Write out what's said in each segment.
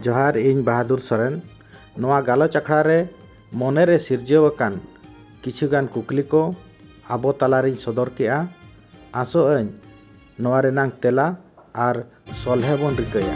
जोहार इन बहादुर सोरेन नोआ गालोच अखड़ा रे मोने रे सिरजेव अकान किछुगान कुकली को आबो तालारिन सदर केआ आसो अñ नोआ रेनांग तेला आर सोल्हे बन रिकया।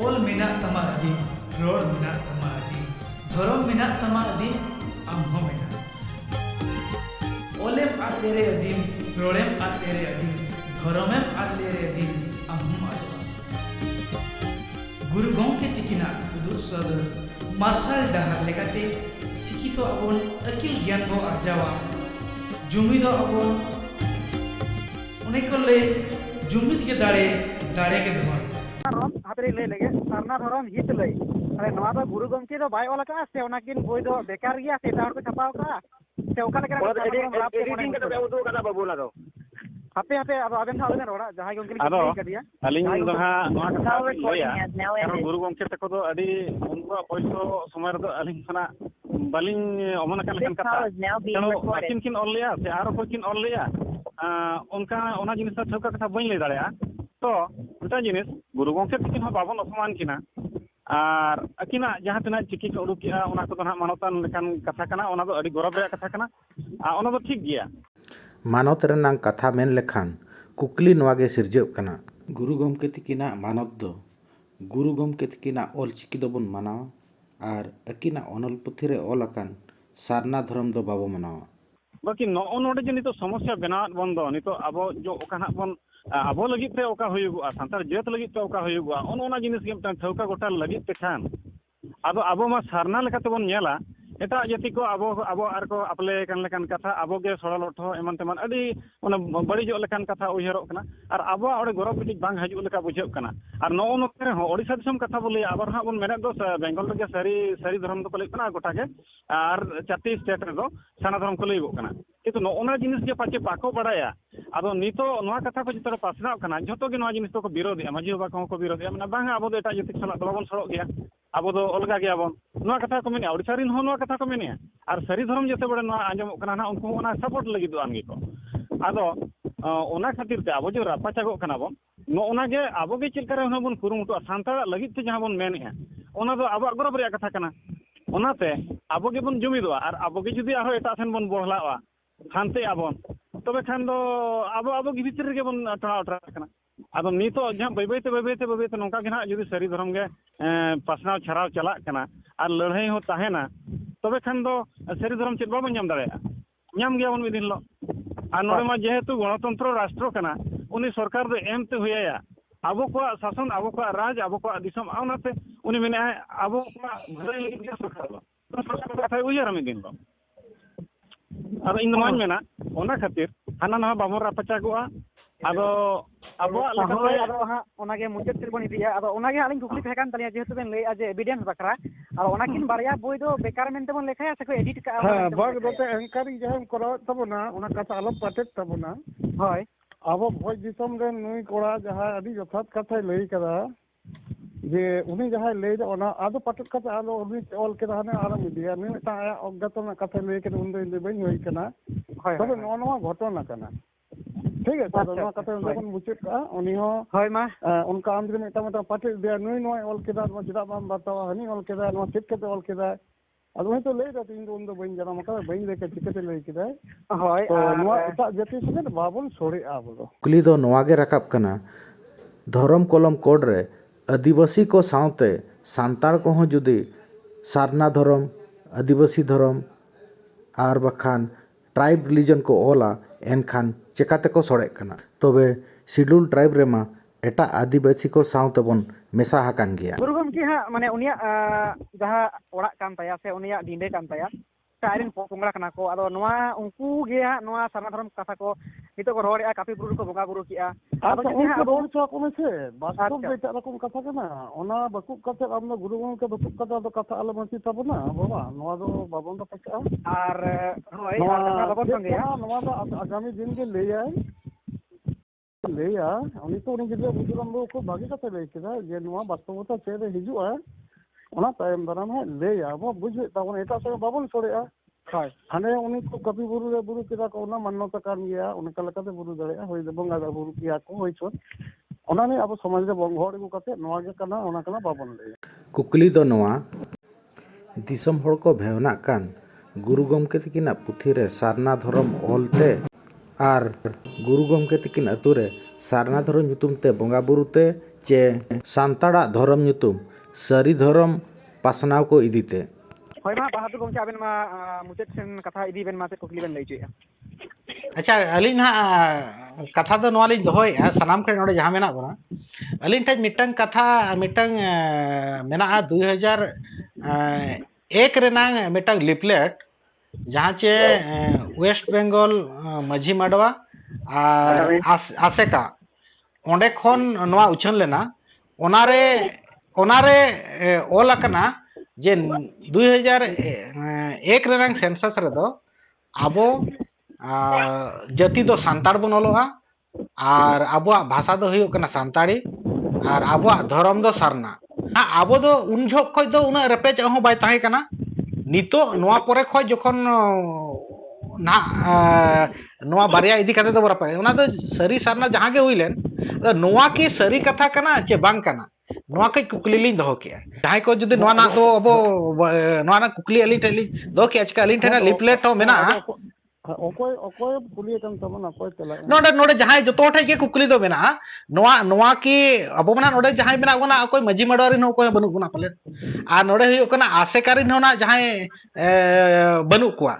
ओल मिनाक तमा अदी रोड मिनाक तमा अदी धर्म मिनाक तमा अदी आम हो मिना ओलेम आद तेरे अदी रोडेम आद तेरे अदी धर्मेम आद तेरे अदी आम हम आदवा गुरु गोंके तिकिना उदुग सदर मार्शल डाहार लेकाते सिकितो अबोन अकिल ज्ञान बो आर्जावा जुमिदो अबोन उनेको ले जुमिद के दाड़े के धन हातरे ले लेगे सारना धरम हित लई अरे नवा दो गुरु गमके दो बाय ओला का से ओनाकिन बोय दो बेकार गया से दाड़ को छपाव का से ओका लेके एडिटिंग के तो उदो कदा बाबूला दो हापे हापे अब आबेन था आबेन रोड़ा जहां गमके लिखि कर दिया अलिंग दो हा नवा कथा लया गुरु गमके तको दो अडी उनको पैसो समय दो अलिंग खना बलिंग अमन का लेकन कथा चलो किन किन ऑल लिया से आरो को किन ऑल लिया उनका ओना जिनिस ठोका कथा बइन ले दाड़या तो उल्टा जिनिस गुरु गमके तकिन बाबन अपमान किना और अकिना जहाँ तना चिकी को उडुकिया ओना को ना मानवतान लेकान कथा कना ओना दो अडी गौरव रे कथा कना ओना दो ठीक गया मानवत रेनांग कथा मेन लेखान कुकली नोआगे सिरजेव कना गुरु गमके तकिना मानव दो गुरु गमके तकिना ऑल चिकी दो बन मनावा और अकिना अनल पुथी रे ऑल अकान सारना धर्म दो बाबो मनावा बाकी नो नोडे जे नितो समस्या बनात बन दो नितो आबो जो ओकाना बन आबो लगित ते ओका हुयुगुआ सांतार जेत लगित ते ओका हुयुगुआ ओना जिनिस के मतन ठौका गोटा लगित ते खान आदो आबो मा सारना लेकाते बन नेला एटा जति को आबो आर को अपले कान लेकान कथा आबो गे सोड़ल ओठो एमन तेमन अडी ओना बड़ी जो लेकान कथा उयहरोक कना और आबो ओडे गौरव बिटिक बांग हजु लेका बुझेक कना और नो नोते हो ओडिसा दिसम कथा बोले आबर हा बन मेने दो बेंगल रे सारी धर्म दो को लेक कना गोटा के और चाटी स्टेट रे दो साना धर्म को लेगो कना किंतु नोना जिनिस जे पाचे बाको बड़ाया आदो नितो नोआ कथा को जितरो पासनाव कना जतो गे नोआ जिनिस को विरोधी माजी बाबा को विरोधी माने बांग आबो दो एटा जति सला बाबन सड़क गया आबो दो अलगा गया बन नोआ कथा को मेने ओडिसा रिन हो नोआ कथा को मेने और सारी धर्म जते बड़े नोआ आंजमो कना ना उनको ओना सपोर्ट लगी दो आनगे को आदो ओना खातिर ते आबो जो रापाचागो कना बन नो ओना गे आबो गे चिलकारे होना बन कुरुमुटो सांतार लगी ते जहां बन मेने ओना दो आबो गौरव रे कथा कना ओनाते आबो गे बन जुमिदवा और आबो गे जुदी आरो एटा सेन बन बहलावा हानते आबन तबे खान दो आबो गे भीतर रे बन टड़ा कना आदो नितो जहां बैबैते नोका गे ना जुदी सारी धर्म गे पासनाव छराव चला कना और लड़ाई हो ताहेना तबे खान दो सारी धर्म चेद बाबन नाम दाड़े नाम गया बन मिदिन लो और नोडे मा जेहेतु गणतंत्र राष्ट्र कना उनी सरकार दो एमते हुया आबो को शासन आबो को राज आबो को दिसम आउनाते उनी मेने आबो को भलाई लगी के सरकार दो सरकार कथा उयहर मिदिन लो और इन मान मेना ओना खातिर हाना ना बाबो रापचागोआ आदो आबो लगे आदो हा ओनागे मुचेत तिर बन इदिया आदो ओनागे आलिन कुकली फेकान तलिया जेहेतु बेन ले जे एविडेंस बकरा और ओनाकिन बारिया बोय दो बेकार मेनते बन लेखाया से को एडिट का हां बाग दोते एंकरिंग जहम करो तबना ओना कथा आलो पाटेत तबना होय आबो भोज दिसम रे नुई कोड़ा जहां अडी यथात कथा लई कदा जे उनी जहां ले ओना आदो पाटेत कथा आलो उनी ऑल के रहने आरो मिडिया ने ता अज्ञातन कथा ले के उन दे बइन होई कना तबे नोनवा घटना कना ठीक है तो नोआ कथा जखन मुचेत का उनी हो होय मा उनका आंद्र में ता पाटेत दे नुई नोय ऑल के दा जिदा बाम बतावा हनी ऑल के दा नो चित के ऑल के दा अदो तो ले दा तीन उन दो बइन जना मका बइन लेके चिकते ले के दा होय तो नोआ एटा जति से बाबन छोड़े आ बोलो कुकली दो नोआगे रकाब कना धर्म कलम कोड रे आदिवासी को सावते सांतार को हो जुदी सारना धर्म आदिवासी धर्म आर बखान ट्राइब रिलीजन को ओला एनखान चेकाते को सड़े कना तबे शिड्यूल ट्राइब रेमा एटा आदिवासी को सावते बन मेसा हाकान गया गुरु गमके हा माने उनिया जहां ओड़ा कान ताया से उनिया डिंडे कान ताया ᱥᱮ ᱟᱭᱨᱮᱱ ᱯᱚᱝᱲᱟ ᱠᱟᱱᱟ ᱠᱚ ᱟᱫᱚ ᱱᱚᱣᱟ ᱩᱱᱠᱩ ᱜᱮ ᱦᱟᱸᱜ ᱱᱚᱣᱟ ᱥᱟᱨᱱᱟ ᱫᱷᱚᱨᱚᱢ ᱠᱟᱛᱷᱟ ᱠᱚ ᱱᱤᱛᱚᱜ ᱠᱚ ᱨᱚᱲᱮᱜᱼᱟ ᱠᱟᱹᱯᱤ ᱵᱩᱨᱩ ᱨᱮᱠᱚ ᱵᱚᱸᱜᱟ ᱵᱩᱨᱩ ᱠᱮᱜᱼᱟ ᱟᱫᱚ ᱡᱩᱫᱤ ᱦᱟᱸᱜ ᱨᱚᱲ ᱦᱚᱪᱚ ᱠᱚ ᱢᱮᱥᱮ ᱵᱟᱥᱛᱚᱵ ᱟᱪᱪᱷᱟ ᱫᱚ ᱮᱴᱟᱜ ᱨᱚᱠᱚᱢ ᱠᱟᱛᱷᱟ ᱠᱟᱱᱟ ᱚᱱᱟ ᱵᱟᱠᱩᱵ ᱠᱟᱛᱮ ᱟᱢ ᱫᱚ ᱜᱩᱨᱩ ᱜᱚᱢᱠᱮ ᱵᱟᱠᱩᱵ ᱠᱟᱛᱮ ᱟᱫᱚ ᱠᱟᱛᱷᱟ ᱟᱞᱚ ᱢᱟᱹᱪᱤ ᱛᱟᱵᱚᱱᱟ ᱵᱟᱵᱟ ᱱᱚᱣᱟ ᱫᱚ ᱵᱟᱵᱚᱱ ᱨᱟᱯᱟᱪᱟᱜᱼᱟ ᱟᱨ ᱦᱳᱭ ᱟᱨ ᱠᱟᱛᱷᱟ ᱵᱟᱵᱚᱱ ᱥᱚᱸᱜᱮᱭᱟ ᱱᱚᱣᱟ ᱫᱚ ᱟᱜᱟᱢী ᱫᱤᱱ ᱜᱮ ᱞᱟᱹᱭᱟ ᱩᱱᱤ ᱛᱚ ᱩᱱᱤ ᱜᱤᱫᱽᱨᱟᱹ ᱵᱩᱡᱷᱟᱹᱣ ᱫᱚ ᱠᱷᱩᱵ ᱵᱷᱟᱜᱤ ᱠᱟᱛᱷᱟ ᱞᱟᱹᱭ ᱠᱮᱫᱟ ᱡᱮ ᱱᱚᱣᱟ ᱵᱟᱥᱛᱚᱵᱚᱛᱟ ᱪᱮᱫ ᱨᱮ ᱦᱤᱡᱩᱜᱼᱟ ᱚᱱᱟ ᱛᱟᱭᱚᱢ ᱫᱟᱨᱟᱢ ᱦᱟᱸᱜ ᱞᱟᱹᱭᱟ ᱟᱵᱚ ᱵᱩᱡ ᱦᱩᱭᱩᱜ ᱛᱟᱵᱚᱱᱟ ᱮᱴᱟᱜ ᱥᱚᱸᱜᱮ ᱵᱟᱵᱚᱱ ᱥᱚᱲᱮᱜᱼᱟ ᱦᱳᱭ ᱦᱟᱸᱰᱮ ᱩᱱᱤ ᱠᱚ ᱠᱟᱹᱯᱤ ᱵᱩᱨᱩ ᱨᱮ ᱵᱩᱨᱩ ᱠᱮᱫᱟ ᱠᱚ ᱚᱱᱟ ᱢᱟᱱᱱᱚᱛᱟ ᱠᱟᱱ ᱜᱮᱭᱟ ᱚᱱᱠᱟ ᱞᱮᱠᱟᱛᱮ ᱵᱩᱨᱩ ᱫᱟᱲᱮᱭᱟᱜᱼᱟ ᱦᱳᱭ ᱵᱚᱸᱜᱟ ᱵᱩᱨᱩ ᱠᱮᱭᱟ ᱠᱚ ᱦᱳᱭ ᱪᱚ ᱚᱱᱟ ᱱᱤᱭᱮ ᱟᱵᱚ ᱥᱚᱢᱟᱡᱽ ᱨᱮ ᱜᱚᱲ ᱟᱹᱜᱩ ᱠᱟᱛᱮ ᱱᱚᱣᱟ ᱜᱮ ᱠᱟᱱᱟ ᱚᱱᱟ ᱠᱟᱱᱟ ᱵᱟᱵᱚᱱ ᱞᱟᱹᱭᱟ ᱠᱩᱠᱞᱤ ᱫᱚ ᱱᱚᱣᱟ ᱫᱤᱥᱚᱢ ᱦᱚᱲ ᱠᱚ ᱵᱷᱮᱣᱱᱟᱜ ᱠᱟᱱ ᱜᱩᱨᱩ ᱜᱚᱢᱠᱮ ᱛᱟᱹᱠᱤᱱᱟᱜ ᱯᱩᱛᱷᱤ ᱨᱮ ᱥᱟᱨᱱᱟ ᱫᱷᱚᱨᱚᱢ ᱚᱞᱛᱮ ᱟᱨ ᱜᱩᱨᱩ ᱜᱚᱢᱠᱮ ᱛᱟᱹᱠᱤᱱ ᱟᱛᱳ ᱨᱮ ᱥᱟᱨᱱᱟ ᱫᱷᱚᱨᱚᱢ ᱧᱩᱛᱩᱢ ᱛᱮ ᱵᱚᱸᱜᱟ ᱵᱩᱨᱩ ᱛᱮ ᱪᱮ ᱥᱟᱱᱛᱟᱲᱟᱜ ᱫᱷᱚᱨᱚᱢ ᱧᱩᱛᱩᱢ ᱥᱟᱹᱨᱤ ᱫᱷᱚᱨᱚᱢ ᱯᱟᱥᱱᱟᱣ ᱠᱚ ᱤᱫᱤᱛᱮ ᱦᱳᱭ ᱢᱟ ᱵᱟᱦᱟᱫᱩᱨ ᱜᱚᱢᱠᱮ ᱟᱵᱮᱱ ᱢᱟ ᱢᱩᱪᱟᱹᱫ ᱥᱮᱱ ᱠᱟᱛᱷᱟ ᱤᱫᱤ ᱵᱮᱱ ᱢᱟ ᱪᱮᱫ ᱠᱩᱠᱞᱤ ᱵᱮᱱ ᱞᱟᱹᱭ ᱦᱚᱪᱚᱭᱮᱫᱼᱟ ᱟᱪᱪᱷᱟ ᱟᱹᱞᱤᱧ ᱱᱟᱦᱟᱜ ᱠᱟᱛᱷᱟ ᱫᱚ ᱱᱚᱣᱟ ᱞᱤᱧ ᱫᱚᱦᱚᱭᱮᱫᱼᱟ ᱥᱟᱱᱟᱢ ᱴᱷᱮᱱ ᱱᱚᱰᱮ ᱡᱟᱦᱟᱸ ᱢᱮᱱᱟᱜ ᱵᱚᱱᱟ ᱟᱹᱞᱤᱧ ᱴᱷᱮᱱ ᱢᱤᱫᱴᱟᱝ ᱠᱟᱛᱷᱟ ᱢᱤᱫᱴᱟᱝ ᱢᱮᱱᱟᱜᱼᱟ 2001 ᱨᱮᱱᱟᱝ ᱢᱤᱫᱴᱟᱝ ᱞᱤᱯᱞᱮᱴ ᱡᱟᱦᱟᱸ ᱪᱮ ᱳᱭᱮᱥᱴ ᱵᱮᱝᱜᱚᱞ ᱢᱟᱹᱡᱷᱤ ᱢᱟᱰᱣᱟ ᱟᱨ ᱟᱥᱮᱠᱟ ᱚᱸᱰᱮ ᱠᱷᱚᱱ ᱱᱚᱣᱟ ᱩᱪᱷᱟᱹᱱ ᱞᱮᱱᱟ ᱚᱱᱟᱨᱮ ᱚᱞ ᱟᱠᱟᱱᱟ ᱡᱮ 2001 ᱨᱮᱱᱟᱝ ᱥᱮᱱᱥᱟᱥ ᱨᱮᱫᱚ ᱟᱵᱚ ᱡᱟᱹᱛᱤ ᱫᱚ ᱥᱟᱱᱛᱟᱲ ᱵᱚᱱ ᱚᱞᱚᱜᱼᱟ ᱟᱨ ᱟᱵᱚᱣᱟᱜ ᱵᱷᱟষᱟ ᱫᱚ ᱦᱩᱭᱩᱜ ᱠᱟᱱᱟ ᱥᱟᱱᱛᱟᱲᱤ ᱟᱨ ᱟᱵᱚᱣᱟᱜ धर्म ᱫᱚ ᱥᱟᱨᱱᱟ ᱟᱵᱚ ᱫᱚ ᱩᱱ ᱡᱚᱦᱚᱜ ᱠᱷᱚᱡ ᱫᱚ ᱩᱱᱟᱹᱜ ᱨᱮᱯᱮᱡ ᱦᱚᱸ ᱵᱟᱭ ᱛᱟᱦᱮᱸ ᱠᱟᱱᱟ ᱱᱤᱛᱚᱜ ᱱᱚᱣᱟ ᱯᱚᱨᱮ ᱠᱷᱚᱡ ᱡᱚᱠᱷᱚᱱ ᱱᱚᱣᱟ ᱵᱟᱨᱭᱟ ᱤᱫᱤ ᱠᱟᱛᱮ ᱫᱚ ᱨᱟᱯᱟᱪᱟᱜᱼᱟ ᱚᱱᱟ ᱫᱚ ᱥᱟᱹᱨᱤ ᱥᱟᱨᱱᱟ ᱡᱟᱦᱟᱸ ᱜᱮ ᱦᱩᱭ ᱞᱮᱱ ᱱᱚᱣᱟ ᱠᱤ ᱥᱟᱹᱨᱤ ᱠᱟᱛᱷᱟ ᱠᱟᱱᱟ ᱪᱮ ᱵᱟᱝ ᱠᱟᱱᱟ ᱱᱚᱣᱟ ᱠᱟᱹᱡ ᱠᱩᱠᱞᱤ ᱞᱤᱧ ᱫᱚᱦᱚ ᱠᱮᱜᱼᱟ ᱡᱟᱦᱟᱸᱭ ᱠᱚ ᱡᱩᱫᱤ ᱱᱚᱣᱟ ᱨᱮᱱᱟᱜ ᱫᱚ ᱟᱵᱚ ᱱᱚᱣᱟ ᱨᱮᱱᱟᱜ ᱠᱩᱠᱞᱤ ᱟᱹᱞᱤᱧ ᱴᱷᱮᱱ ᱞᱤᱧ ᱫᱚᱦᱚ ᱠᱮᱜᱼᱟ ᱪᱤᱠᱟ ᱟᱹᱞᱤᱧ ᱴᱷᱮᱱ ᱞᱤᱯᱞᱮᱴ ᱦᱚᱸ ᱢᱮᱱᱟᱜᱼᱟ ᱚᱠᱚᱭ ᱠᱩᱞᱤᱭᱮ ᱠᱟᱱ ᱛᱟᱵᱚᱱᱟ ᱚᱠᱚᱭ ᱛᱮᱞᱟ ᱱᱚᱰᱮ ᱡᱟᱦᱟᱸᱭ ᱡᱚᱛᱚ ᱴᱷᱮᱡ ᱜᱮ ᱠᱩᱠᱞᱤ ᱫᱚ ᱢᱮᱱᱟᱜᱼᱟ ᱱᱚᱣᱟ ᱠᱤ ᱟᱵᱚ ᱢᱟ ᱱᱚᱰᱮ ᱡᱟᱦᱟᱸᱭ ᱢᱮᱱᱟᱜ ᱵᱚᱱᱟ ᱚᱠᱚᱭ ᱢᱟᱹᱡᱷᱤ ᱢᱟᱰᱣᱟ ᱨᱮᱱ ᱦᱚᱸ ᱚᱠᱚᱭ ᱦᱚᱸ ᱵᱟᱹᱱᱩᱜ ᱵᱚᱱᱟ ᱯᱟᱞᱮᱱ ᱟᱨ ᱱᱚᱰᱮ ᱦᱩᱭᱩᱜ ᱠᱟᱱᱟ ᱟᱥᱮᱠᱟ ᱨᱮᱱ ᱦᱚᱸ ᱡᱟᱦᱟᱸᱭ ᱵᱟᱹᱱᱩᱜ ᱠᱚᱣᱟ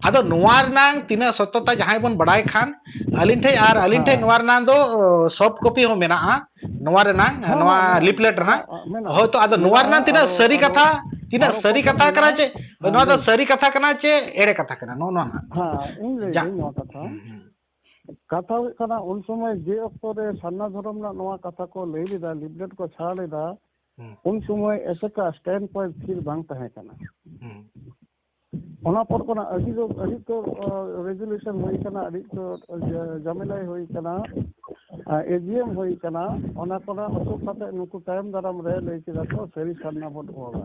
ᱟᱫᱚ ᱱᱚᱣᱟ ᱨᱮᱱᱟᱜ ᱛᱤᱱᱟᱹᱜ ᱥᱚᱛᱚᱛᱟ ᱡᱟᱦᱟᱸᱭ ᱵᱚᱱ ᱵᱟᱲᱟᱭ ᱠᱷᱟᱱ ᱟᱹᱞᱤᱧ ᱴᱷᱮᱡ ᱱᱚᱣᱟ ᱨᱮᱱᱟᱜ ᱫᱚ ᱥᱚᱯᱷᱴ ᱠᱚᱯᱤ ᱦᱚᱸ ᱢᱮᱱᱟᱜᱼᱟ ᱱᱚᱣᱟ ᱨᱮᱱᱟᱜ ᱱᱚᱣᱟ ᱞᱤᱯᱞᱮᱴ ᱨᱮᱱᱟᱜ ᱦᱳᱭᱛᱳ ᱟᱫᱚ ᱱᱚᱣᱟ ᱨᱮᱱᱟᱜ ᱛᱤᱱᱟᱹᱜ ᱥᱟᱹᱨᱤ ᱠᱟᱛᱷᱟ ᱠᱟᱱᱟ ᱪᱮ ᱱᱚᱣᱟ ᱫᱚ ᱥᱟᱹᱨᱤ ᱠᱟᱛᱷᱟ ᱠᱟᱱᱟ ᱪᱮ ᱮᱲᱮ ᱠᱟᱛᱷᱟ ᱠᱟᱱᱟ ᱱᱚᱣᱟ ᱤᱧ ᱞᱟᱹᱭᱫᱟᱹᱧ ᱱᱚᱣᱟ ᱠᱟᱛᱷᱟ ᱦᱩᱭᱩᱜ ᱠᱟᱱᱟ ᱩᱱ ᱥᱚᱢᱚᱭ ᱡᱮ ᱚᱠᱛᱚ ᱨᱮ ᱥᱟᱨᱱᱟ ᱫᱷᱚᱨᱚᱢ ᱨᱮᱱᱟᱜ ᱱᱚᱣᱟ ᱠᱟᱛᱷᱟ ko ᱞᱟᱹᱭ ᱞᱮᱫᱟ ᱞᱤᱯᱞᱮᱴ ko ᱪᱷᱟᱲ ᱞᱮᱫᱟ उन समय ऐसे का स्टैंड पर फिर बांग तहे कना ओना पर कोना अभी तो रेजोल्यूशन हुई कना अभी तो जमेलाई हुई कना एजीएम हुई कना ओना कोना अशोक खाते नुकु टाइम दाराम रे लई किदा को सरी सरना बोट होगा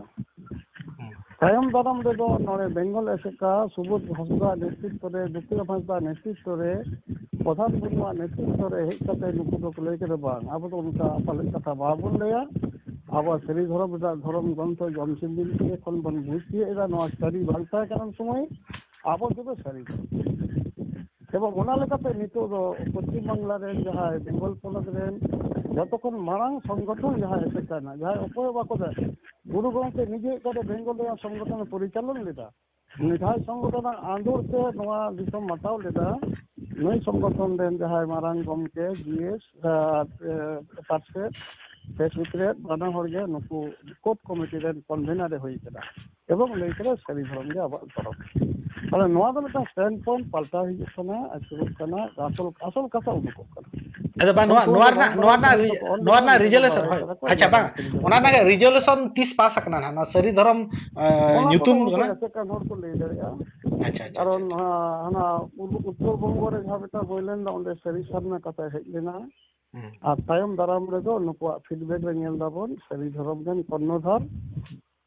टाइम दाराम रे दो नोरे बेंगल ऐसे का सुबोध हंसदा नेतृत्व रे दुतिया हंसदा नेतृत्व रे प्रधान मुर्मू नेतृत्व रे हेज कते नुकु दो लई के बांग अब तो उनका अपल कथा बाबुल लेया अब सरी धर्म ग्रंथ जमसिंदिन के खन बन बुझिए एदा नवा सरी बांता कारण समय अब जब सरी एवं ओना लेकाते नितो दो पश्चिम बांग्ला रे जहां बेंगल पोनत रे जतखन मारांग संगठन जहां ऐसे करना जहां अकोय बाको दे गुरु गंके निजे करे बेंगल रे संगठन परिचालन लेदा निधाय संगठन आंदोलन से नवा दिसम मताव लेदा नई संगठन रे जहां मारांग गंके जीएस पार्से फेसबुक बाना हरगे नुकु कोप कमिटी रे कन्वेनर रे होई कदा एवं लई करे सरी धर्म गे अब तरफ अरे नवा दो मिटा स्टैंड पॉइंट पाल्टा हिजु कना अचुरु कना असल कथा उनको कना अरे बा नोरना रिजोल्यूशन अच्छा बा ओना ना रिजोल्यूशन 30 पास सकना ना सरी धर्म न्यूतुम कना ऐसे का नोट को ले दरिया अच्छा कारण हाना उत्तर बंग रे जहां बेटा बोलेन दा ओंडे सरी सरना कथा हेज लेना আর তায়ম দারাম রে দো নুকু ফিডব্যাক রে নিল দাবন সরি ধরম গন কর্ণধর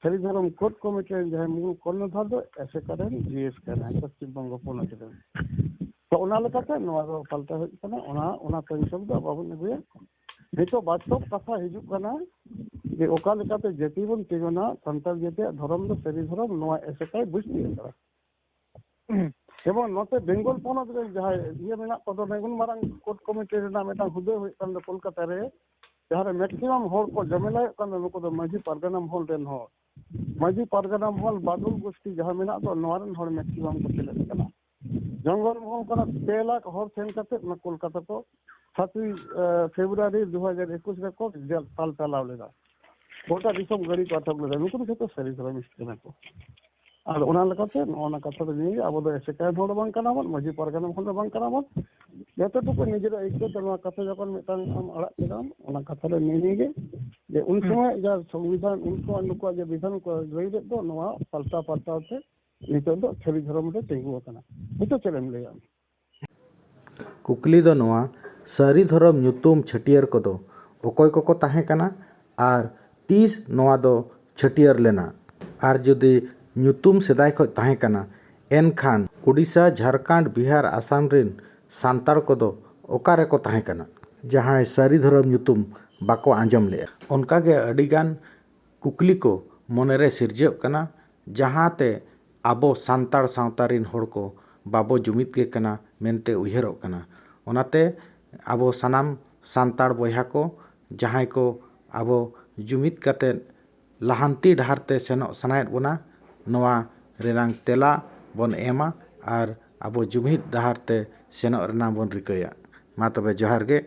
সরি ধরম কোর্ট কমিটি যে মূল কর্ণধর দো এসে করেন জিএস করেন পশ্চিম বঙ্গ পৌঁছে দেন তো ওনা লেকাতে নোয়া দো পাল্টা হই কানা ওনা কনসেপ্ট দো বাবুন গুয়ে যেটো বাস্তব কথা হিজু কানা যে ওকা লেকাতে যেতি বন তিগনা সন্তাল যেতে ধরম দো সরি ধরম নোয়া এসে কাই বুঝতি করা এবং নতে বেঙ্গল পনত রে যাহাই ইয়ে মেনা কত বেঙ্গল মারাং কোর্ট কমিটি রে নাম এটা হুদে হই কান কলকাতা রে যাহারে ম্যাক্সিমাম হল को जमेला कान नुको दो माजी पारगनाम हॉल रेन हो माजी पारगनाम हॉल बादुल गोष्ठी जहां मेना तो नवारन हॉल मैक्सिमम को चले कना जंगल महल कना 2 लाख हॉल सेन कते न कोलकाता को 7 फेब्रुआरी 2021 रे को जल ताल तालाव लेदा गोटा दिसम गड़ी पाठक लेदा नुको तो सरी धर्म इस्तेना को ᱟᱫᱚ ᱚᱱᱟ ᱞᱮᱠᱟᱛᱮ ᱱᱚᱜᱼᱚ ᱠᱟᱛᱷᱟ ᱫᱚ ᱱᱤᱭᱟᱹ ᱟᱵᱚ ᱫᱚ ᱮᱥᱮᱠᱟᱭ ᱦᱚᱲ ᱫᱚ ᱵᱟᱝ ᱠᱟᱱᱟ ᱵᱚᱱ, ᱢᱟᱺᱡᱷᱤ ᱯᱟᱨᱜᱟᱱᱟ ᱦᱚᱲ ᱫᱚ ᱵᱟᱝ ᱠᱟᱱᱟ ᱵᱚᱱ, ᱡᱚᱛᱚᱴᱩᱠᱩ ᱱᱤᱡᱮᱨᱟᱜ ᱟᱹᱭᱠᱟᱹᱣ ᱛᱮ ᱱᱚᱣᱟ ᱠᱟᱛᱷᱟ ᱡᱚᱠᱷᱚᱱ ᱢᱤᱫᱴᱟᱝ ᱟᱢ ᱟᱲᱟᱜ ᱠᱮᱫᱟᱢ ᱚᱱᱟ ᱠᱟᱛᱷᱟ ᱫᱚ ᱱᱤᱭᱟᱹᱜᱮ ᱡᱮ ᱩᱱ ᱥᱚᱢᱚᱭ ᱡᱟ ᱥᱚᱝᱵᱤᱫᱷᱟᱱ ᱩᱱᱠᱩᱣᱟᱜ ᱱᱩᱠᱩᱣᱟᱜ ᱡᱮ ᱵᱤᱫᱷᱟᱱ ᱠᱚ ᱞᱟᱹᱭ ᱞᱮᱫ ᱫᱚ ᱱᱚᱣᱟ ᱯᱟᱞᱴᱟᱣ ᱛᱮ ᱱᱤᱛᱚᱜ ᱫᱚ ᱥᱟᱹᱨᱤ ᱫᱷᱚᱨᱚᱢ ᱨᱮ ᱛᱤᱸᱜᱩ ᱟᱠᱟᱱᱟ᱾ ᱱᱤᱛᱚᱜ ᱪᱮᱫ ᱮᱢ ᱞᱟᱹᱭᱟ? ᱠᱩᱠᱞᱤ ᱫᱚ ᱱᱚᱣᱟ, ᱥᱟᱹᱨᱤ ᱫᱷᱚᱨᱚᱢ ᱧᱩᱛᱩᱢ ᱪᱷᱟᱹᱴᱭᱟᱹᱨ ᱠᱚᱫᱚ ᱚᱠᱚᱭ ᱠᱚᱠᱚ ᱛᱟᱦᱮᱸ ᱠᱟᱱᱟ ᱟᱨ ᱛᱤᱥ ᱱᱚᱣᱟ ᱫᱚ ᱪᱷᱟᱹᱴᱭᱟᱹᱨ ᱞᱮᱱᱟ? ᱟᱨ ᱡᱩᱫᱤ ᱧᱩᱛᱩᱢ ᱥᱮᱫᱟᱭ ᱠᱷᱚᱱ ᱛᱟᱦᱮᱸ ᱠᱟᱱᱟ ᱮᱱᱠᱷᱟᱱ ᱩᱲᱤᱥᱥᱟ, ᱡᱷᱟᱲᱠᱷᱚᱸᱰ, ᱵᱤᱦᱟᱨ, ᱟᱥᱟᱢ ᱨᱮᱱ ᱥᱟᱱᱛᱟᱲ ᱠᱚᱫᱚ ᱚᱠᱟ ᱨᱮᱠᱚ ᱛᱟᱦᱮᱸ ᱠᱟᱱᱟ ᱡᱟᱦᱟᱸᱭ ᱥᱟᱹᱨᱤ ᱫᱷᱚᱨᱚᱢ ᱧᱩᱛᱩᱢ ᱵᱟᱠᱚ ᱟᱸᱡᱚᱢ ᱞᱮᱜᱼᱟ? ᱚᱱᱠᱟᱜᱮ ᱟᱹᱰᱤᱜᱟᱱ ᱠᱩᱠᱞᱤ ᱠᱚ ᱢᱚᱱᱮᱨᱮ ᱥᱤᱨᱡᱟᱹᱜ ᱠᱟᱱᱟ ᱡᱟᱦᱟᱸᱛᱮ ᱟᱵᱚ ᱥᱟᱱᱛᱟᱲ ᱥᱟᱶᱛᱟ ᱨᱮᱱ ᱦᱚᱲ ko ᱵᱟᱵᱚ ᱡᱩᱢᱤᱫ ᱜᱮ ᱠᱟᱱᱟ ᱢᱮᱱᱛᱮ ᱩᱭᱦᱟᱹᱨᱚᱜ ᱠᱟᱱᱟ᱾ ᱚᱱᱟᱛᱮ ᱟᱵᱚ ᱥᱟᱱᱟᱢ ᱥᱟᱱᱛᱟᱲ ᱵᱚᱭᱦᱟ ko ᱡᱟᱦᱟᱸᱭ ko ᱟᱵᱚ ᱡᱩᱢᱤᱫ ᱠᱟᱛᱮᱫ ᱞᱟᱦᱟᱱᱛᱤ ᱰᱟᱦᱟᱨ ᱛᱮ ᱥᱮᱱᱚᱜ ᱥᱟᱱᱟᱭᱮᱫ ᱵᱚᱱᱟ, ᱱᱚᱣᱟ ᱨᱮᱱᱟᱜ ᱛᱮᱞᱟ ᱵᱚᱱ ᱮᱢᱟ ᱟᱨ ᱟᱵᱚ ᱡᱩᱢᱤᱫ ᱰᱟᱦᱟᱨ ᱛᱮ ᱥᱮᱱᱚᱜ ᱨᱮᱱᱟᱜ ᱵᱚᱱ ᱨᱤᱠᱟᱹᱭᱟ᱾ ᱢᱟ ᱛᱚᱵᱮ ᱡᱚᱦᱟᱨ ᱜᱮ᱾